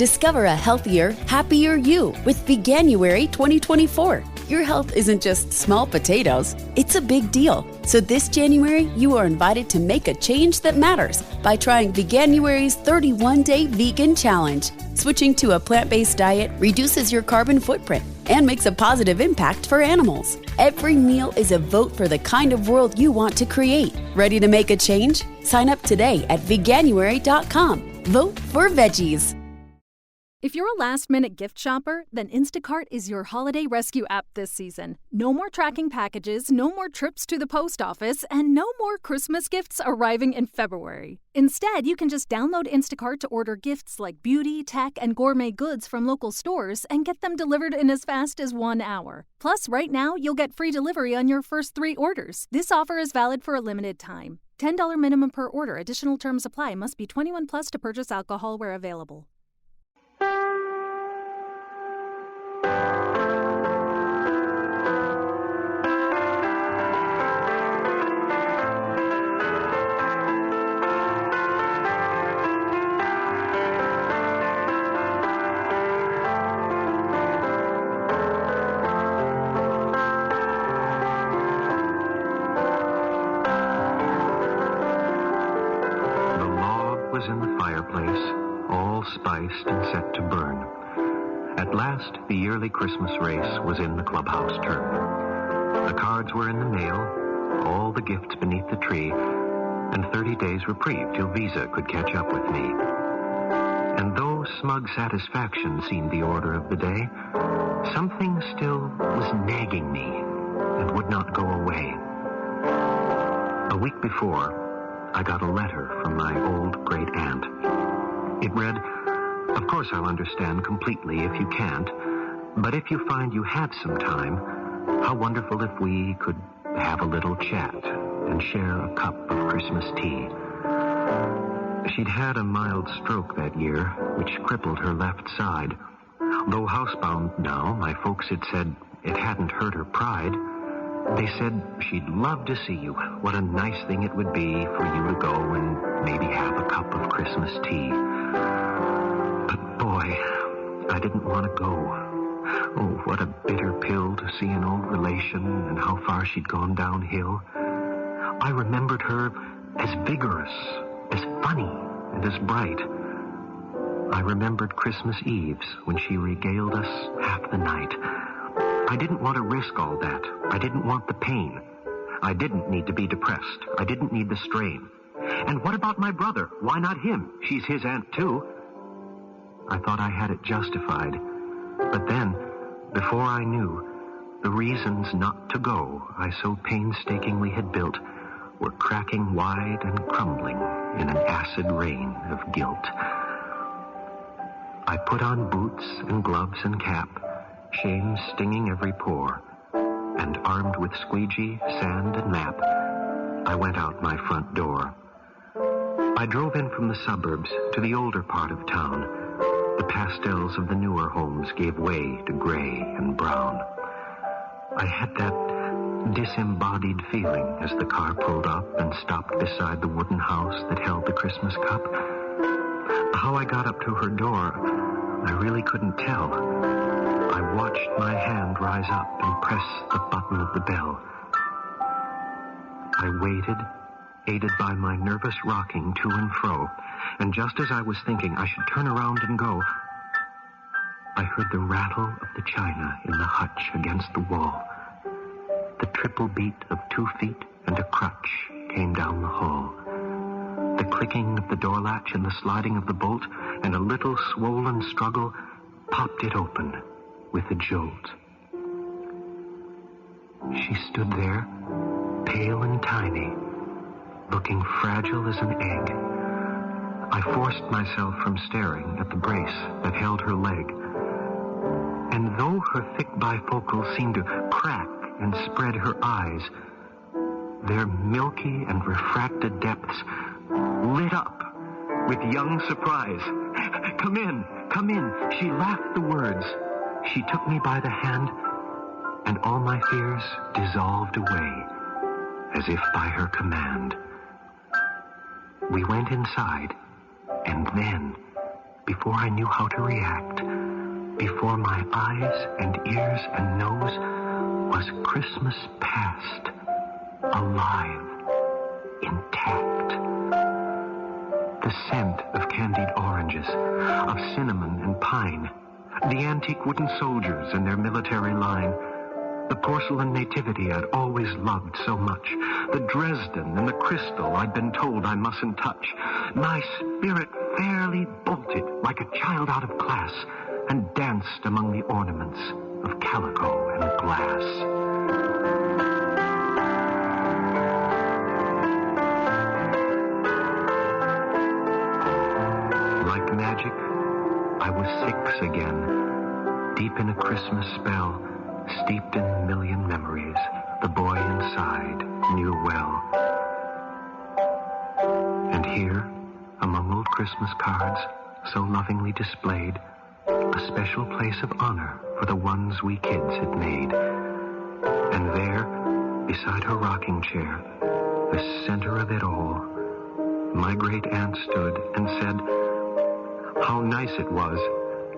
Discover a healthier, happier you with Veganuary 2024. Your health isn't just small potatoes, it's a big deal. So this January, you are invited to make a change that matters by trying Veganuary's 31-day vegan challenge. Switching to a plant-based diet reduces your carbon footprint and makes a positive impact for animals. Every meal is a vote for the kind of world you want to create. Ready to make a change? Sign up today at veganuary.com. Vote for veggies. If you're a last-minute gift shopper, then Instacart is your holiday rescue app this season. No more tracking packages, no more trips to the post office, and no more Christmas gifts arriving in February. Instead, you can just download Instacart to order gifts like beauty, tech, and gourmet goods from local stores and get them delivered in as fast as 1 hour. Plus, right now, you'll get free delivery on your first 3 orders. This offer is valid for a limited time. $10 minimum per order. Additional terms apply. Must be 21 plus to purchase alcohol where available. In the fireplace, all spiced and set to burn. At last, the yearly Christmas race was in the clubhouse turf. The cards were in the mail, all the gifts beneath the tree, and 30 days reprieve till Visa could catch up with me. And though smug satisfaction seemed the order of the day, something still was nagging me and would not go away. A week before, I got a letter from my old great-aunt. It read, "Of course I'll understand completely if you can't, but if you find you have some time, how wonderful if we could have a little chat and share a cup of Christmas tea." She'd had a mild stroke that year, which crippled her left side. Though housebound now, my folks had said it hadn't hurt her pride. They said she'd love to see you. What a nice thing it would be for you to go and maybe have a cup of Christmas tea. But boy, I didn't want to go. Oh, what a bitter pill to see an old relation and how far she'd gone downhill. I remembered her as vigorous, as funny, and as bright. I remembered Christmas Eves when she regaled us half the night. I didn't want to risk all that. I didn't want the pain. I didn't need to be depressed. I didn't need the strain. And what about my brother? Why not him? She's his aunt, too. I thought I had it justified. But then, before I knew, the reasons not to go I so painstakingly had built were cracking wide and crumbling in an acid rain of guilt. I put on boots and gloves and cap, shame stinging every pore, and armed with squeegee, sand, and map, I went out my front door. I drove in from the suburbs to the older part of town. The pastels of the newer homes gave way to gray and brown. I had that disembodied feeling as the car pulled up and stopped beside the wooden house that held the Christmas cup. How I got up to her door, I really couldn't tell. I watched my hand rise up and press the button of the bell. I waited, aided by my nervous rocking to and fro, and just as I was thinking I should turn around and go, I heard the rattle of the china in the hutch against the wall. The triple beat of 2 feet and a crutch came down the hall. The clicking of the door latch and the sliding of the bolt, and a little swollen struggle popped it open with a jolt. She stood there, pale and tiny, looking fragile as an egg. I forced myself from staring at the brace that held her leg. And though her thick bifocals seemed to crack and spread her eyes, their milky and refracted depths lit up with young surprise. "Come in, come in." She laughed the words. She took me by the hand, and all my fears dissolved away, as if by her command. We went inside, and then before I knew how to react, before my eyes and ears and nose, was Christmas past, alive, intact. The scent of candied oranges, of cinnamon and pine, the antique wooden soldiers and their military line, the porcelain nativity I'd always loved so much, the Dresden and the crystal I'd been told I mustn't touch. My spirit fairly bolted like a child out of class and danced among the ornaments of calico and glass. Like magic, I was 6 again, deep in a Christmas spell, steeped in a million memories the boy inside knew well. And here, among old Christmas cards so lovingly displayed, a special place of honor for the ones we kids had made. And there, beside her rocking chair, the center of it all, my great aunt stood and said how nice it was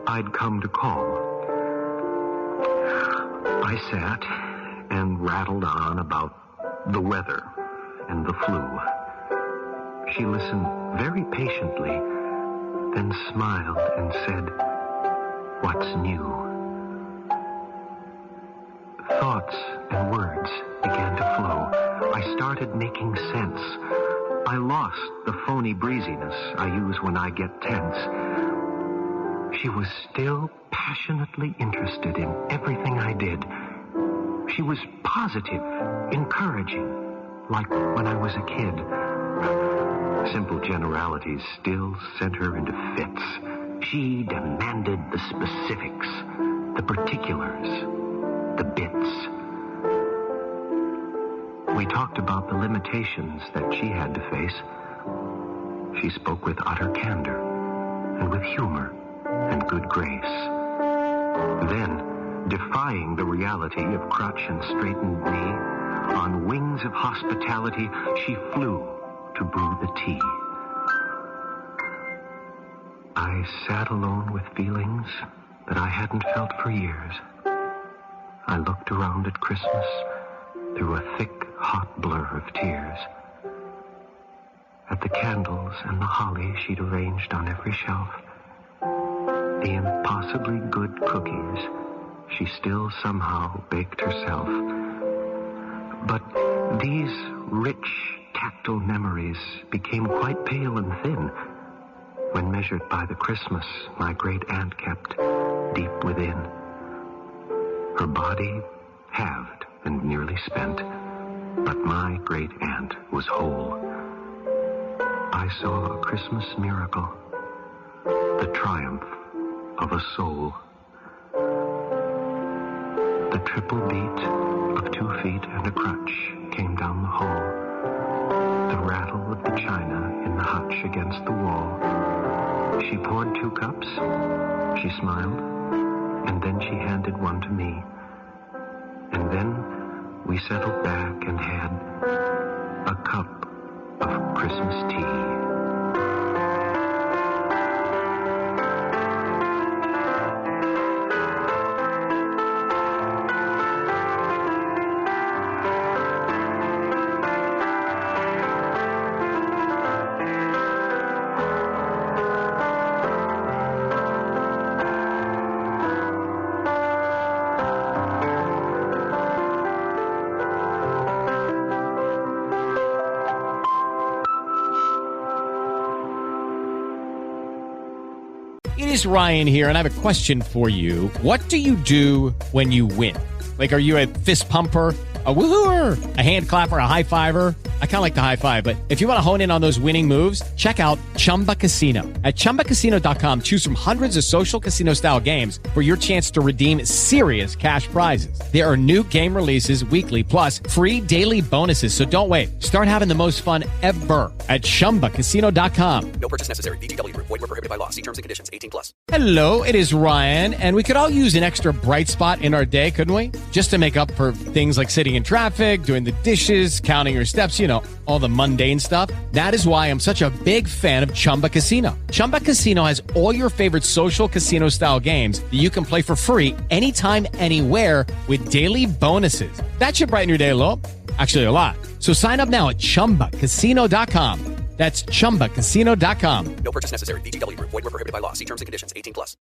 I'd come to call. I sat and rattled on about the weather and the flu. She listened very patiently, then smiled and said, "What's new?" Thoughts and words began to flow. I started making sense. I lost the phony breeziness I use when I get tense. She was still passionately interested in everything I did. She was positive, encouraging, like when I was a kid. Simple generalities still sent her into fits. She demanded the specifics, the particulars, the bits. We talked about the limitations that she had to face. She spoke with utter candor and with humor and good grace. Then, defying the reality of crutch and straightened knee, on wings of hospitality, she flew to brew the tea. I sat alone with feelings that I hadn't felt for years. I looked around at Christmas through a thick, hot blur of tears. At the candles and the holly she'd arranged on every shelf, the impossibly good cookies she still somehow baked herself. But these rich, tactile memories became quite pale and thin when measured by the Christmas my great aunt kept deep within. Her body halved and nearly spent, but my great aunt was whole. I saw a Christmas miracle, the triumph of a soul. The triple beat of 2 feet and a crutch came down the hall. The rattle of the china in the hutch against the wall. She poured 2 cups, she smiled, and then she handed one to me. And then we settled back and had a cup of Christmas tea. It is Ryan here, and I have a question for you. What do you do when you win? Like, are you a fist pumper, a woohooer, a hand clapper, a high fiver? I kind of like the high five, but if you want to hone in on those winning moves, check out Chumba Casino. At ChumbaCasino.com, choose from hundreds of social casino-style games for your chance to redeem serious cash prizes. There are new game releases weekly, plus free daily bonuses. So don't wait. Start having the most fun ever at ChumbaCasino.com. No purchase necessary. VGW Group. Void where prohibited by law. See terms and conditions. 18+. Hello, it is Ryan, and we could all use an extra bright spot in our day, couldn't we? Just to make up for things like sitting in traffic, doing the dishes, counting your steps, you know, all the mundane stuff. That is why I'm such a big fan of Chumba Casino. Chumba Casino has all your favorite social casino style games that you can play for free anytime, anywhere with daily bonuses. That should brighten your day a little. Actually, a lot. So sign up now at ChumbaCasino.com. That's ChumbaCasino.com. No purchase necessary. VGW Group. Void where prohibited by law. See terms and conditions. 18+.